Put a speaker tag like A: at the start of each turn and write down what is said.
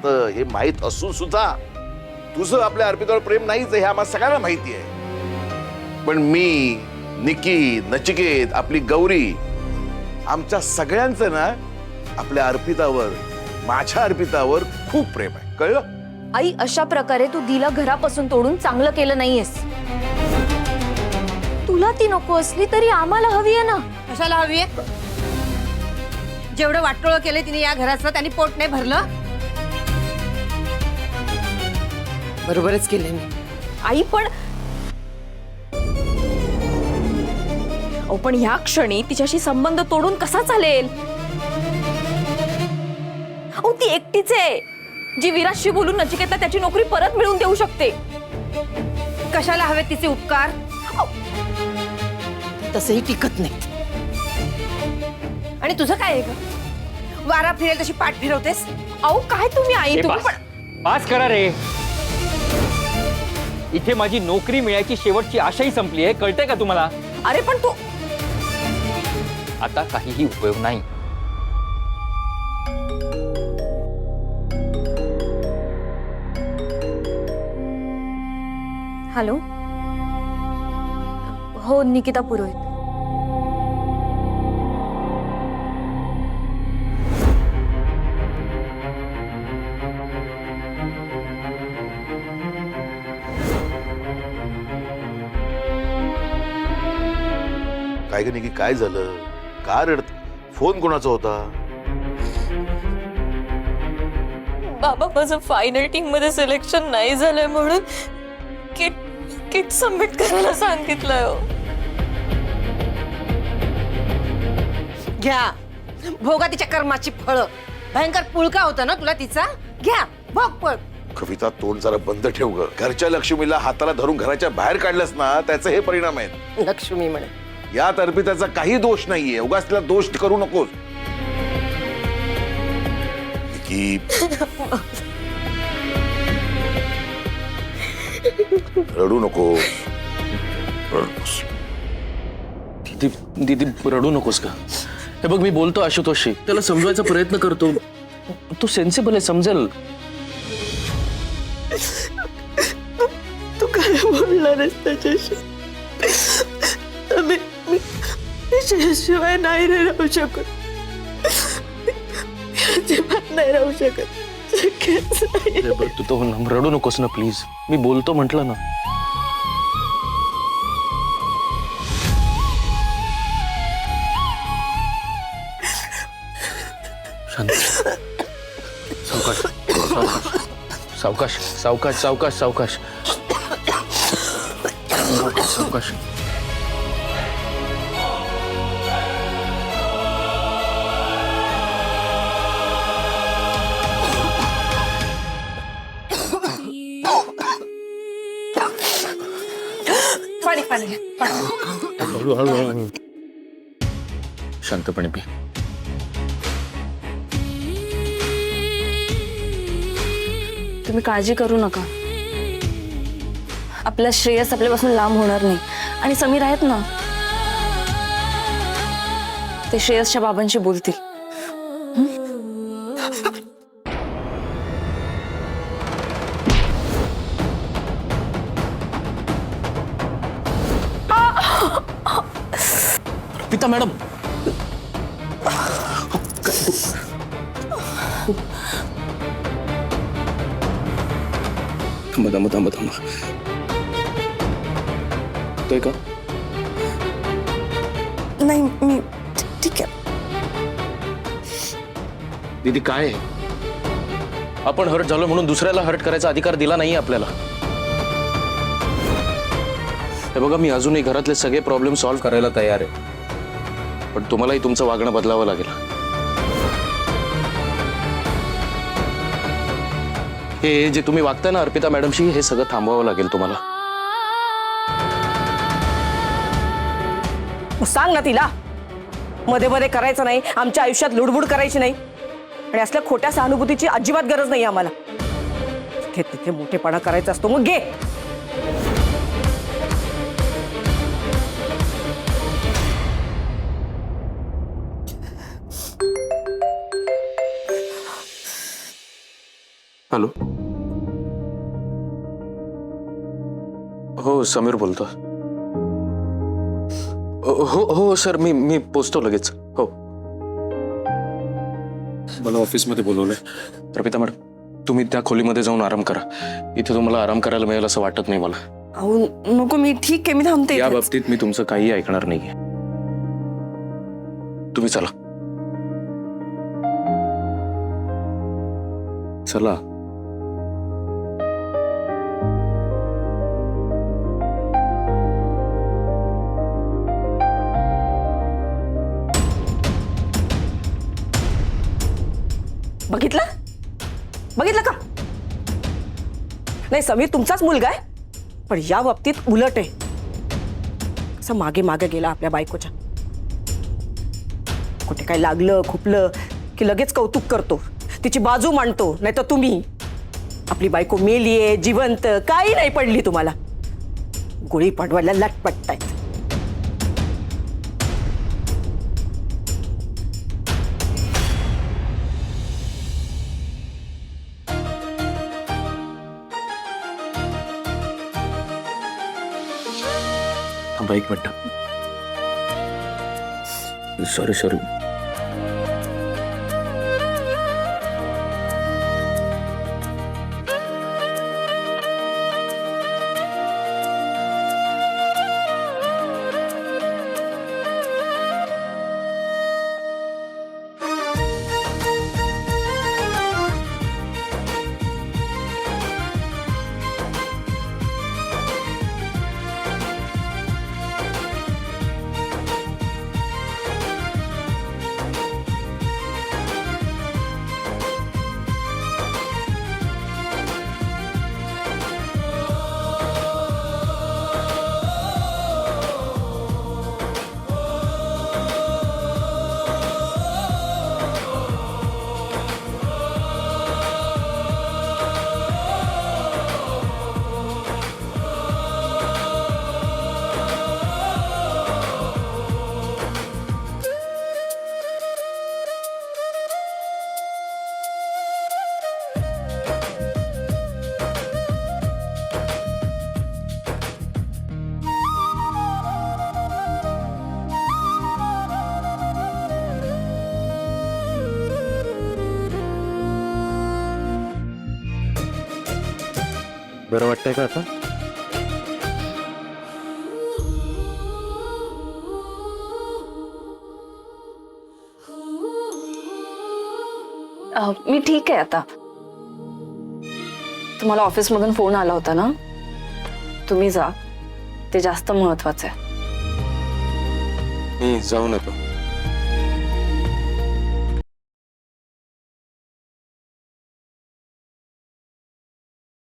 A: तर हे माहित असून सुद्धा तुझं आपल्या अर्पितावर प्रेम नाहीच हे आम्हाला सगळ्यांना माहिती आहे. पण मी, निकी, नचिकेत, आपली गौरी, आमच्या सगळ्यांचं ना आपल्या अर्पितावर, माझ्या अर्पितावर खूप प्रेम आहे, कळलं?
B: आई, अशा प्रकारे तू दिला घरापासून तोडून चांगलं केलं नाहीयेस. तुला ती नको असली तरी आम्हाला हवी आहे ना.
C: कशाला हवी आहे? जेवढं वाटोळं केलं तिने या घराचं त्यांनी पोट नाही भरलं. बरोबरच केले मी.
B: आई पण ह्या क्षणी तिच्याशी संबंध तोडून कसा चालेल? ती एकटीच आहे जी विराजशी बोलून नचिकेतला त्याची नोकरी परत मिळवून देऊ शकते.
C: कशाला हवे तिचे उपकार? तसंही टिकत नाही. आणि तुझं काय आहे ग? वारा फिरेल तशी पाठ फिरवतेस.
B: अहो काय तुम्ही आई, तुम्ही पण
D: पास करा रे. इथे माझी नोकरी मिळायची शेवटची आशाही संपली आहे, कळतंय का तुम्हाला?
B: अरे पण तू
D: आता काहीही उपयोग नाही.
B: हॅलो, हो निकिता पुरोहित.
A: काय ग निकी, काय झालं? का रडत? फोन कोणाचा होता?
B: बाबा, माझं फायनल टीम मध्ये सिलेक्शन नाही झालंय म्हणून किट सबमिट करायला सांगितलंय.
C: घ्या भोगा तिच्या कर्माची फळं. भयंकर पुळका होता ना तुला तिचा. घ्या भोग पळ.
A: कविता, तोंड जरा बंद ठेव ग. घरच्या लक्ष्मीला हाताला धरून घराच्या बाहेर काढलंस ना, त्याचे हे परिणाम आहेत.
C: लक्ष्मी म्हणे.
A: यात अर्पिताचा काही दोष नाहीये, उगाच तिला दोष करू नकोस. निकी, रडू नको. रडू नकोस.
E: दीदी रडू नकोस का? हे बघ, मी बोलतो आशुतोषशी, त्याला समजवायचा प्रयत्न करतो. तू सेन्सिबल आहे, समजेल.
F: तू काय बोलणारच त्याच्याशी? शिवाय नाही रे राहू शकत. अजिबात नाही राहू शकत.
E: तू तो रडू नकोस ना प्लीज. मी बोलतो म्हटलं ना. शांत. सावकाश सावकाश सावकाश सावकाश सावकाश सावकाश.
C: पाणी पाणी
E: हळूहळू शांतपणे पी.
B: तुम्ही काळजी करू नका. आपला श्रेयस आपल्यापासून लांब होणार नाही. आणि समीर आहेत ना, ते श्रेयसच्या बाबांशी बोलतील.
E: पिता मॅडम, थांबा थांबा थांबा थांबा. होतोय का?
F: नाही, मी ठीक आहे.
E: दीदी काय आहे? आपण हर्ट झालो म्हणून दुसऱ्याला हर्ट करायचा अधिकार दिला नाही आपल्याला. हे बघा, मी अजूनही घरातले सगळे प्रॉब्लेम सॉल्व्ह करायला तयार आहे, पण तुम्हालाही तुमचं वागणं बदलावं लागेल. हे जे तुम्ही वागताय ना अर्पिता मॅडमशी, हे सगळं थांबवावं लागेल तुम्हाला.
F: सांग ना तिला, मध्ये मध्ये करायचं नाही, आमच्या आयुष्यात लुडबुड करायची नाही. आणि असल्या खोट्या सहानुभूतीची अजिबात गरज नाही आम्हाला. तिथे मोठेपणा करायचा असतो मग घे.
E: हॅलो. हो समीर बोलतो. हो हो सर, मी पोचतो लगेच. हो. मला ऑफिसमध्ये बोलवलंय. अर्पिता मॅडम, तुम्ही त्या खोलीमध्ये जाऊन आराम करा. इथे तुम्हाला आराम करायला मिळेल असं वाटत नाही मला.
F: अहो नको, मी ठीक आहे, मी थांबते
E: या
F: इथेच.
E: बाबतीत मी तुमचं काही ऐकणार नाहीये. तुम्ही चला. चला.
F: बघितलं बघितलं का? नाही, समीर तुमचाच मुलगा आहे, पण या बाबतीत उलट आहे. असं मागे मागे गेला आपल्या बायकोच्या. कुठे काय लागलं खुपलं की लगेच कौतुक करतो, तिची बाजू मांडतो. नाही तर तुम्ही, आपली बायको मेलीये जिवंत काही नाही पडली तुम्हाला, गोळी पाडवायला लटपटतायत.
E: थांबा एक मिनिट. सॉरी. बरं वाटतंय का आता?
G: मी ठीक आहे आता. तुम्हाला ऑफिसमधून फोन आला होता ना, तुम्ही जा, ते जास्त महत्वाचं आहे.
E: मी जाऊन येतो.